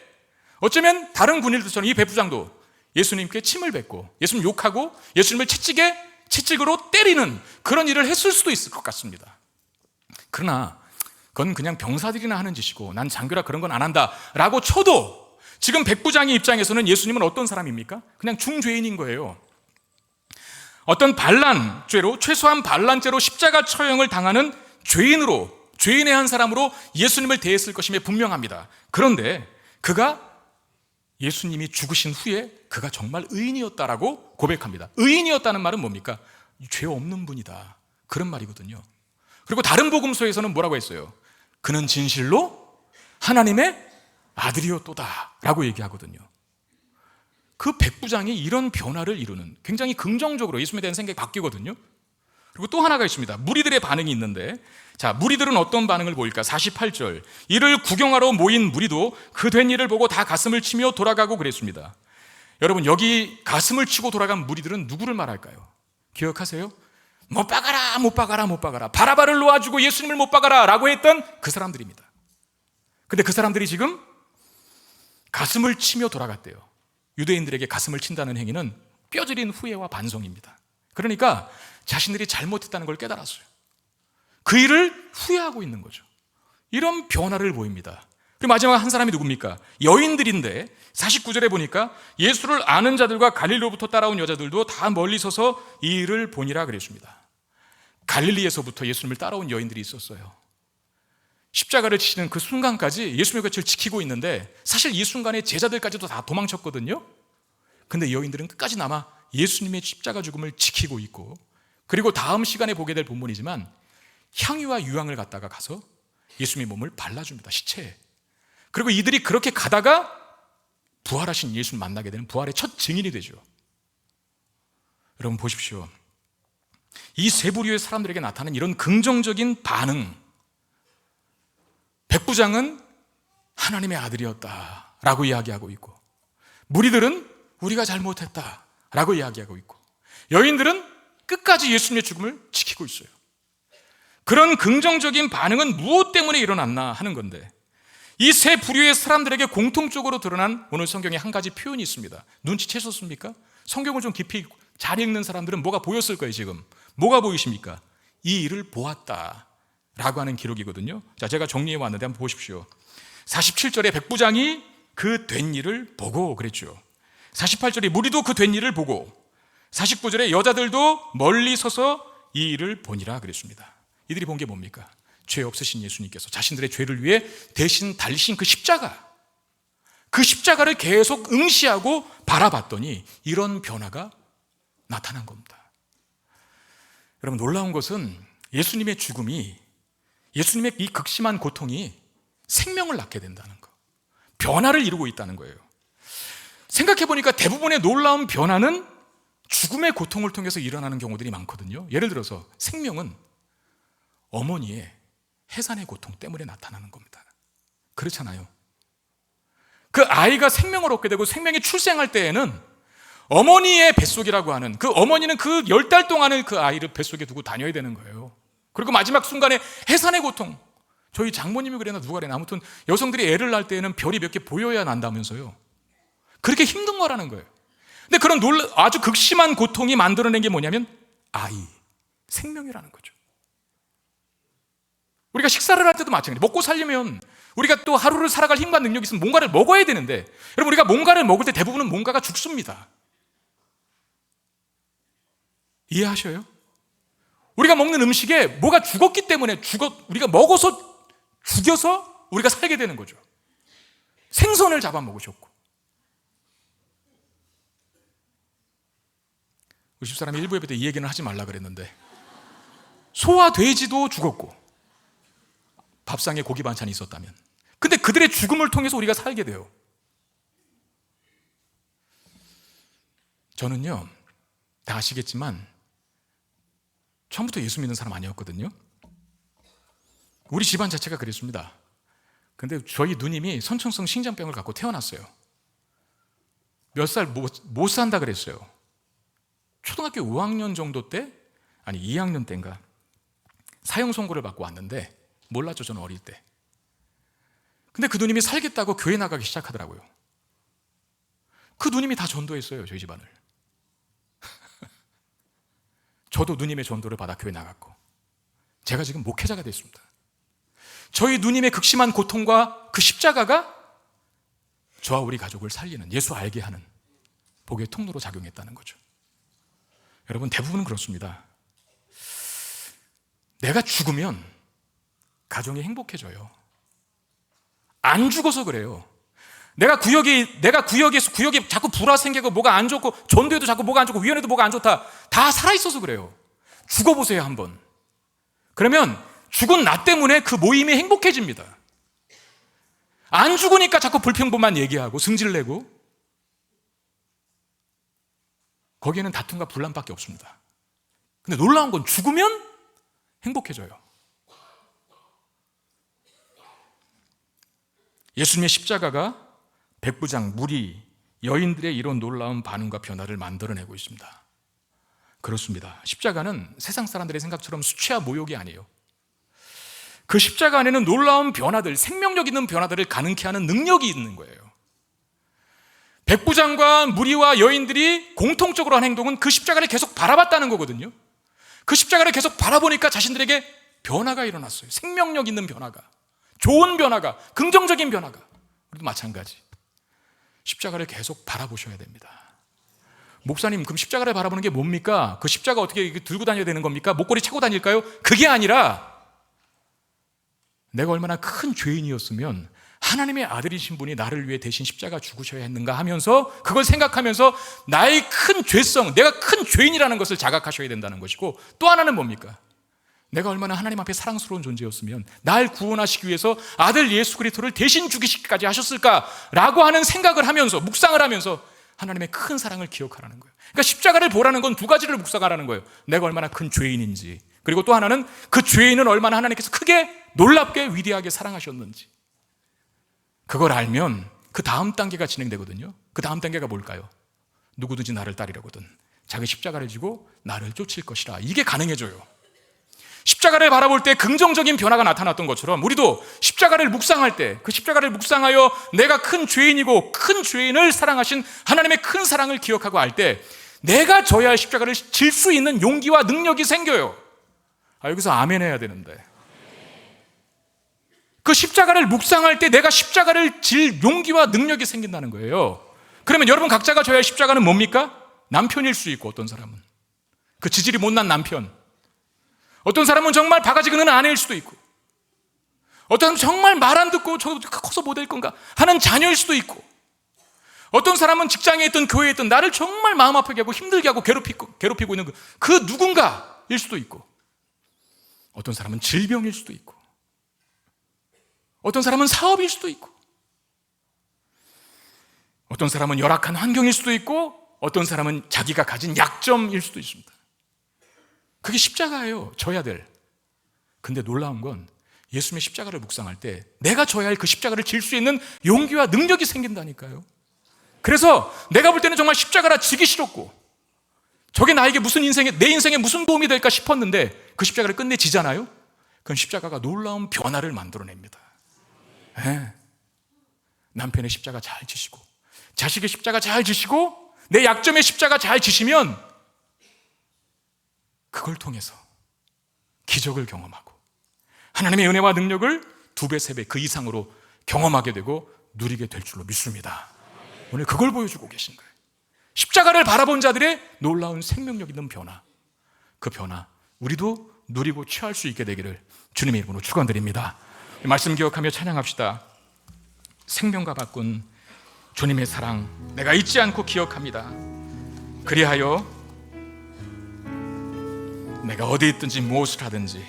어쩌면 다른 군인들처럼 이 백부장도 예수님께 침을 뱉고 예수님 욕하고 예수님을 채찍으로 때리는 그런 일을 했을 수도 있을 것 같습니다. 그러나 그건 그냥 병사들이나 하는 짓이고 난 장교라 그런 건 안 한다 라고 쳐도, 지금 백부장의 입장에서는 예수님은 어떤 사람입니까? 그냥 중죄인인 거예요. 어떤 반란죄로, 최소한 반란죄로 십자가 처형을 당하는 죄인의 한 사람으로 예수님을 대했을 것임에 분명합니다. 그런데 그가 예수님이 죽으신 후에 그가 정말 의인이었다라고 고백합니다. 의인이었다는 말은 뭡니까? 죄 없는 분이다, 그런 말이거든요. 그리고 다른 복음서에서는 뭐라고 했어요? 그는 진실로 하나님의 아들이었도다 라고 얘기하거든요. 그 백부장이 이런 변화를 이루는, 굉장히 긍정적으로 예수님에 대한 생각이 바뀌거든요. 그리고 또 하나가 있습니다. 무리들의 반응이 있는데, 자, 무리들은 어떤 반응을 보일까? 48절, 이를 구경하러 모인 무리도 그 된 일을 보고 다 가슴을 치며 돌아가고 그랬습니다. 여러분, 여기 가슴을 치고 돌아간 무리들은 누구를 말할까요? 기억하세요? 못 박아라, 못 박아라, 못 박아라, 바라바를 놓아주고 예수님을 못 박아라 라고 했던 그 사람들입니다. 근데 그 사람들이 지금 가슴을 치며 돌아갔대요. 유대인들에게 가슴을 친다는 행위는 뼈저린 후회와 반성입니다. 그러니까 자신들이 잘못했다는 걸 깨달았어요. 그 일을 후회하고 있는 거죠. 이런 변화를 보입니다. 그리고 마지막 한 사람이 누굽니까? 여인들인데 49절에 보니까 예수를 아는 자들과 갈릴리로부터 따라온 여자들도 다 멀리 서서 이 일을 보니라 그랬습니다. 갈릴리에서부터 예수님을 따라온 여인들이 있었어요. 십자가를 치시는 그 순간까지 예수님의 곁을 지키고 있는데, 사실 이 순간에 제자들까지도 다 도망쳤거든요. 근데 여인들은 끝까지 남아 예수님의 십자가 죽음을 지키고 있고, 그리고 다음 시간에 보게 될 본문이지만 향유와 유황을 갖다가 가서 예수님의 몸을 발라줍니다, 시체에. 그리고 이들이 그렇게 가다가 부활하신 예수를 만나게 되는 부활의 첫 증인이 되죠. 여러분 보십시오. 이 세 부류의 사람들에게 나타나는 이런 긍정적인 반응, 백부장은 하나님의 아들이었다라고 이야기하고 있고, 무리들은 우리가 잘못했다라고 이야기하고 있고, 여인들은 끝까지 예수님의 죽음을 지키고 있어요. 그런 긍정적인 반응은 무엇 때문에 일어났나 하는 건데, 이 세 부류의 사람들에게 공통적으로 드러난 오늘 성경에 한 가지 표현이 있습니다. 눈치채셨습니까? 성경을 좀 깊이 잘 읽는 사람들은 뭐가 보였을 거예요. 지금 뭐가 보이십니까? 이 일을 보았다 라고 하는 기록이거든요. 자, 제가 정리해 왔는데 한번 보십시오. 47절에 백부장이 그 된 일을 보고 그랬죠. 48절에 무리도 그 된 일을 보고, 49절에 여자들도 멀리 서서 이 일을 보니라 그랬습니다. 이들이 본 게 뭡니까? 죄 없으신 예수님께서 자신들의 죄를 위해 대신 달리신 그 십자가, 그 십자가를 계속 응시하고 바라봤더니 이런 변화가 나타난 겁니다. 여러분, 놀라운 것은 예수님의 죽음이, 예수님의 이 극심한 고통이 생명을 낳게 된다는 거, 변화를 이루고 있다는 거예요. 생각해 보니까 대부분의 놀라운 변화는 죽음의 고통을 통해서 일어나는 경우들이 많거든요. 예를 들어서 생명은 어머니의 해산의 고통 때문에 나타나는 겁니다. 그렇잖아요. 그 아이가 생명을 얻게 되고 생명이 출생할 때에는 어머니의 뱃속이라고 하는, 그 어머니는 그 10달 동안을 그 아이를 뱃속에 두고 다녀야 되는 거예요. 그리고 마지막 순간에 해산의 고통, 저희 장모님이 그래나 누가 그래나 아무튼 여성들이 애를 낳을 때에는 별이 몇 개 보여야 난다면서요. 그렇게 힘든 거라는 거예요. 근데 그런 아주 극심한 고통이 만들어낸 게 뭐냐면 아이, 생명이라는 거죠. 우리가 식사를 할 때도 마찬가지예요. 먹고 살려면 우리가 또 하루를 살아갈 힘과 능력이 있으면 뭔가를 먹어야 되는데, 여러분, 우리가 뭔가를 먹을 때 대부분은 뭔가가 죽습니다. 이해하셔요? 우리가 먹는 음식에 뭐가 죽었기 때문에 우리가 먹어서 죽여서 우리가 살게 되는 거죠. 생선을 잡아먹으셨고, 우리 집사람이 일부 예배 때 이 얘기는 하지 말라 그랬는데, 소와 돼지도 죽었고 밥상에 고기 반찬이 있었다면, 근데 그들의 죽음을 통해서 우리가 살게 돼요. 저는요, 다 아시겠지만 처음부터 예수 믿는 사람 아니었거든요. 우리 집안 자체가 그랬습니다. 근데 저희 누님이 선천성 신장병을 갖고 태어났어요. 몇 살 못 산다 그랬어요. 초등학교 5학년 정도 때, 아니 2학년 때인가 사형 선고를 받고 왔는데, 몰랐죠, 저는 어릴 때. 근데 그 누님이 살겠다고 교회 나가기 시작하더라고요. 그 누님이 다 전도했어요, 저희 집안을. 저도 누님의 전도를 받아 교회 나갔고, 제가 지금 목회자가 됐습니다. 저희 누님의 극심한 고통과 그 십자가가 저와 우리 가족을 살리는, 예수 알게 하는 복의 통로로 작용했다는 거죠. 여러분, 대부분은 그렇습니다. 내가 죽으면 가정이 행복해져요. 안 죽어서 그래요. 내가 구역에서 자꾸 불화 생기고 뭐가 안 좋고, 전도에도 자꾸 뭐가 안 좋고, 위원회도 뭐가 안 좋다, 다 살아있어서 그래요. 죽어보세요, 한번. 그러면 죽은 나 때문에 그 모임이 행복해집니다. 안 죽으니까 자꾸 불평불만 얘기하고 승질내고, 거기에는 다툼과 분란밖에 없습니다. 근데 놀라운 건 죽으면 행복해져요. 예수님의 십자가가 백부장, 무리, 여인들의 이런 놀라운 반응과 변화를 만들어내고 있습니다. 그렇습니다. 십자가는 세상 사람들의 생각처럼 수치와 모욕이 아니에요. 그 십자가 안에는 놀라운 변화들, 생명력 있는 변화들을 가능케 하는 능력이 있는 거예요. 백부장과 무리와 여인들이 공통적으로 한 행동은 그 십자가를 계속 바라봤다는 거거든요. 그 십자가를 계속 바라보니까 자신들에게 변화가 일어났어요. 생명력 있는 변화가, 좋은 변화가, 긍정적인 변화가. 우리도 마찬가지. 십자가를 계속 바라보셔야 됩니다. 목사님, 그럼 십자가를 바라보는 게 뭡니까? 그 십자가 어떻게 들고 다녀야 되는 겁니까? 목걸이 차고 다닐까요? 그게 아니라, 내가 얼마나 큰 죄인이었으면 하나님의 아들이신 분이 나를 위해 대신 십자가 죽으셔야 했는가 하면서, 그걸 생각하면서 나의 큰 죄성, 내가 큰 죄인이라는 것을 자각하셔야 된다는 것이고, 또 하나는 뭡니까? 내가 얼마나 하나님 앞에 사랑스러운 존재였으면 날 구원하시기 위해서 아들 예수 그리스도를 대신 죽이시기까지 하셨을까라고 하는 생각을 하면서, 묵상을 하면서 하나님의 큰 사랑을 기억하라는 거예요. 그러니까 십자가를 보라는 건 두 가지를 묵상하라는 거예요. 내가 얼마나 큰 죄인인지, 그리고 또 하나는 그 죄인은 얼마나 하나님께서 크게, 놀랍게, 위대하게 사랑하셨는지. 그걸 알면 그 다음 단계가 진행되거든요. 그 다음 단계가 뭘까요? 누구든지 나를 따르려거든 자기 십자가를 지고 나를 쫓을 것이라. 이게 가능해져요. 십자가를 바라볼 때 긍정적인 변화가 나타났던 것처럼, 우리도 십자가를 묵상할 때, 그 십자가를 묵상하여 내가 큰 죄인이고 큰 죄인을 사랑하신 하나님의 큰 사랑을 기억하고 알 때, 내가 져야 할 십자가를 질 수 있는 용기와 능력이 생겨요. 여기서 아멘 해야 되는데, 그 십자가를 묵상할 때 내가 십자가를 질 용기와 능력이 생긴다는 거예요. 그러면 여러분 각자가 져야 할 십자가는 뭡니까? 남편일 수 있고, 어떤 사람은 그 지질이 못난 남편, 어떤 사람은 정말 바가지 긁는 아내일 수도 있고, 어떤 사람은 정말 말 안 듣고 저 커서 뭐 될 건가 하는 자녀일 수도 있고, 어떤 사람은 직장에 있든 교회에 있든 나를 정말 마음 아프게 하고 힘들게 하고 괴롭히고 있는 그 누군가일 수도 있고, 어떤 사람은 질병일 수도 있고, 어떤 사람은 사업일 수도 있고, 어떤 사람은 열악한 환경일 수도 있고, 어떤 사람은 자기가 가진 약점일 수도 있습니다. 그게 십자가예요. 져야 될. 근데 놀라운 건 예수님의 십자가를 묵상할 때 내가 져야 할 그 십자가를 질 수 있는 용기와 능력이 생긴다니까요. 그래서 내가 볼 때는 정말 십자가라 지기 싫었고, 저게 나에게 내 인생에 무슨 도움이 될까 싶었는데, 그 십자가를 끝내 지잖아요. 그건 십자가가 놀라운 변화를 만들어냅니다. 네. 남편의 십자가 잘 지시고, 자식의 십자가 잘 지시고, 내 약점의 십자가 잘 지시면 그걸 통해서 기적을 경험하고 하나님의 은혜와 능력을 2배, 3배 그 이상으로 경험하게 되고 누리게 될 줄로 믿습니다. 오늘 그걸 보여주고 계신 거예요. 십자가를 바라본 자들의 놀라운 생명력 있는 변화, 그 변화 우리도 누리고 취할 수 있게 되기를 주님의 이름으로 축원드립니다. 말씀 기억하며 찬양합시다. 생명과 바꾼 주님의 사랑 내가 잊지 않고 기억합니다. 그리하여 내가 어디 있든지 무엇을 하든지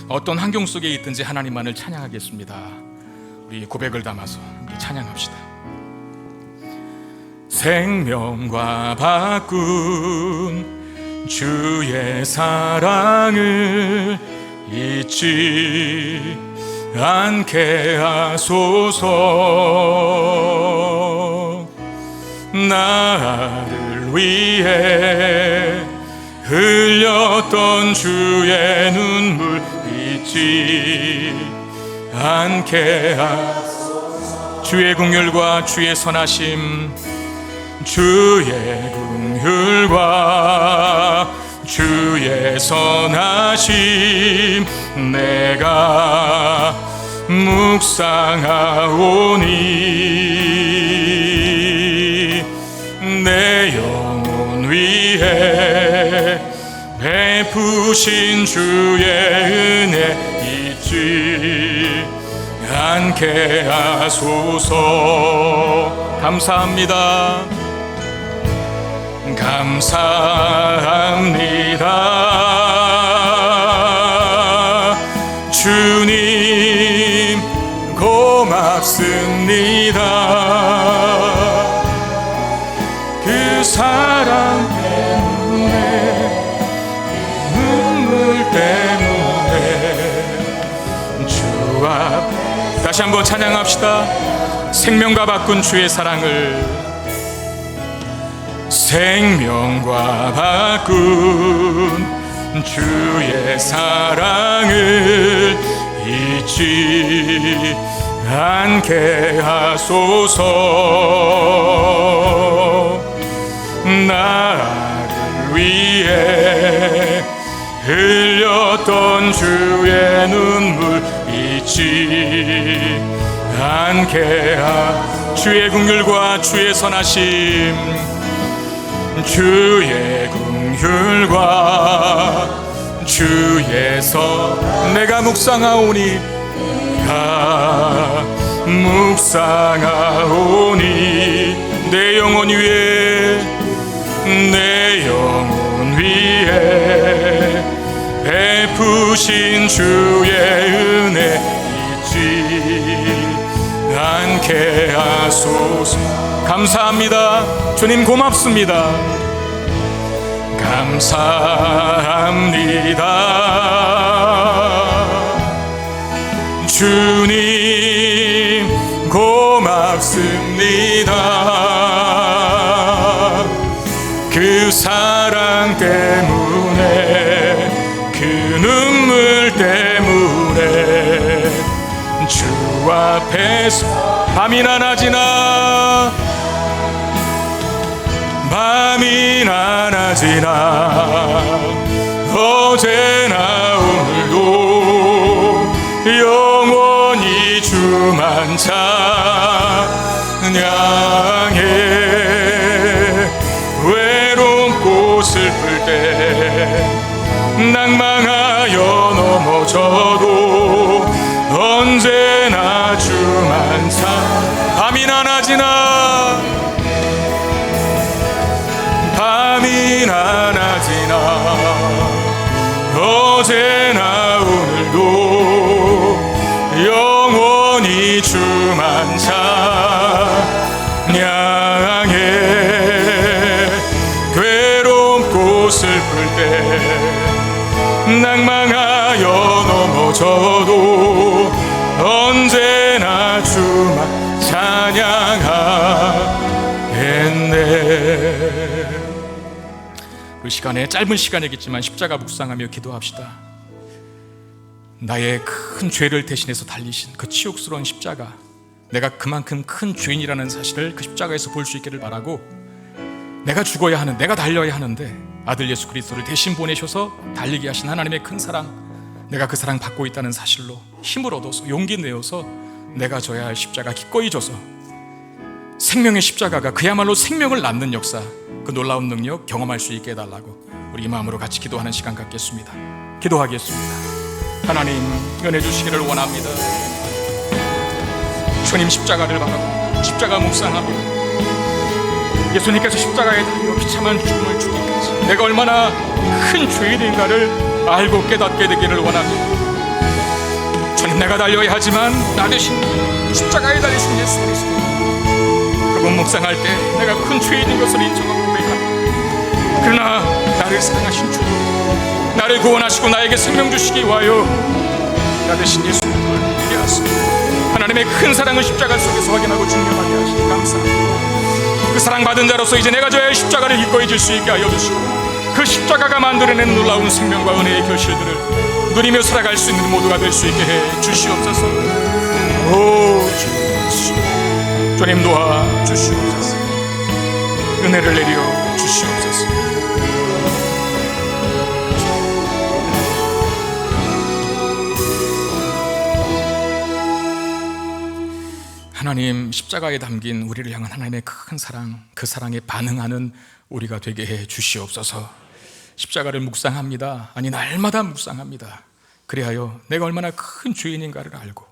어떤 환경 속에 있든지 하나님만을 찬양하겠습니다. 우리 고백을 담아서 우리 찬양합시다. 생명과 바꾼 주의 사랑을 잊지 않게 하소서. 나를 위해 흘렸던 주의 눈물 잊지 않게 하소서. 주의 긍휼과 주의 선하심, 주의 긍휼과 주의 선하심 내가 묵상하오니 내 영혼 위에 베푸신 주의 은혜 잊지 않게 하소서. 감사합니다. 감사합니다. 주님 고맙습니다. 그 사랑 때문에 눈물 때문에 주 앞에 다시 한번 찬양합시다. 생명과 바꾼 주의 사랑을, 생명과 바꾼 주의 사랑을 잊지 않게 하소서. 나를 위해 흘렸던 주의 눈물 잊지 않게 주의 긍휼과 주의 선하심, 주의 긍휼과 주의 선 내가 묵상하오니 내가 묵상하오니 내 영혼 위에 내 영혼 위에 베푸신 주의 은혜 잊지 않게 하소서. 감사합니다. 주님 고맙습니다. 감사합니다. 주님 고맙습니다. 그 사랑 때문에 그 눈물 때문에 주 앞에서 밤이나 낮이나 밤이나 낮이나 어제나 오늘도 영원히 주만 찬양해. 외롭고 슬플 때 낭망하여 넘어져도 언제나 주만 밤이나 낮이나 밤이나 낮이나 어제나 오늘도 영원히 주만 찬양해. 괴롭고 슬플 때 낭망하여 넘어져도 언제나 주만 찬양하겠네. 그 시간에 짧은 시간이겠지만 십자가 묵상하며 기도합시다. 나의 큰 죄를 대신해서 달리신 그 치욕스러운 십자가, 내가 그만큼 큰 죄인이라는 사실을 그 십자가에서 볼 수 있기를 바라고, 내가 죽어야 하는, 내가 달려야 하는데 아들 예수 그리스도를 대신 보내셔서 달리게 하신 하나님의 큰 사랑, 내가 그 사랑 받고 있다는 사실로 힘을 얻어서 용기 내어서 내가 져야 할 십자가 기꺼이 져서 생명의 십자가가 그야말로 생명을 낳는 역사, 그 놀라운 능력 경험할 수 있게 해달라고 우리 이 마음으로 같이 기도하는 시간 갖겠습니다. 기도하겠습니다. 하나님, 은혜 주시기를 원합니다. 주님 십자가를 바라고 십자가 묵상하며 예수님께서 십자가에 달려 비참한 죽음을 죽기까지 내가 얼마나 큰 죄인인가를 알고 깨닫게 되기를 원합니다. 주님, 내가 달려야 하지만 나 대신 십자가에 달리신 예수 그리스도, 그분 묵상할 때 내가 큰 죄인인 것을 인정하고 고백합니다. 그러나 나를 사랑하신 주, 나를 구원하시고 나에게 생명 주시기 위하여 나 대신 예수님을 믿게 하십니다. 하나님의 큰 사랑을 십자가 속에서 확인하고 증명하게 하시니 감사합니다. 그 사랑받은 자로서 이제 내가 져야 할 십자가를 기꺼이 질 수 있게 하여 주시고 그 십자가가 만들어내는 놀라운 생명과 은혜의 결실들을 누리며 살아갈 수 있는 모두가 될 수 있게 해 주시옵소서. 오 주님, 주님 도와 주시옵소서. 은혜를 내려 주시옵소서. 하나님, 십자가에 담긴 우리를 향한 하나님의 큰 사랑, 그 사랑에 반응하는 우리가 되게 해 주시옵소서. 십자가를 묵상합니다. 아니, 날마다 묵상합니다. 그리하여 내가 얼마나 큰 죄인인가를 알고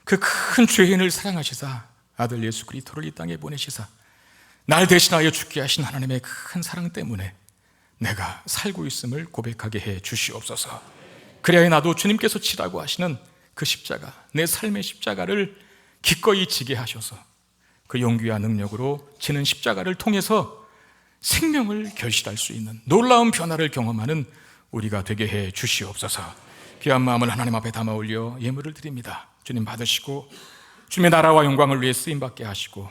그 큰 죄인을 사랑하시사 아들 예수 그리스도를 이 땅에 보내시사 날 대신하여 죽게 하신 하나님의 큰 사랑 때문에 내가 살고 있음을 고백하게 해 주시옵소서. 그리하여 나도 주님께서 치라고 하시는 그 십자가, 내 삶의 십자가를 기꺼이 지게 하셔서 그 용기와 능력으로 지는 십자가를 통해서 생명을 결실할 수 있는 놀라운 변화를 경험하는 우리가 되게 해 주시옵소서. 귀한 마음을 하나님 앞에 담아 올려 예물을 드립니다. 주님 받으시고 주님의 나라와 영광을 위해 쓰임받게 하시고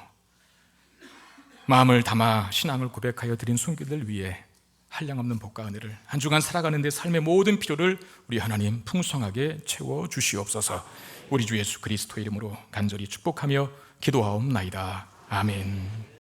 마음을 담아 신앙을 고백하여 드린 손길들 위해 한량없는 복과 은혜를 한 주간 살아가는 데 삶의 모든 필요를 우리 하나님 풍성하게 채워 주시옵소서. 우리 주 예수 그리스도 이름으로 간절히 축복하며 기도하옵나이다. 아멘.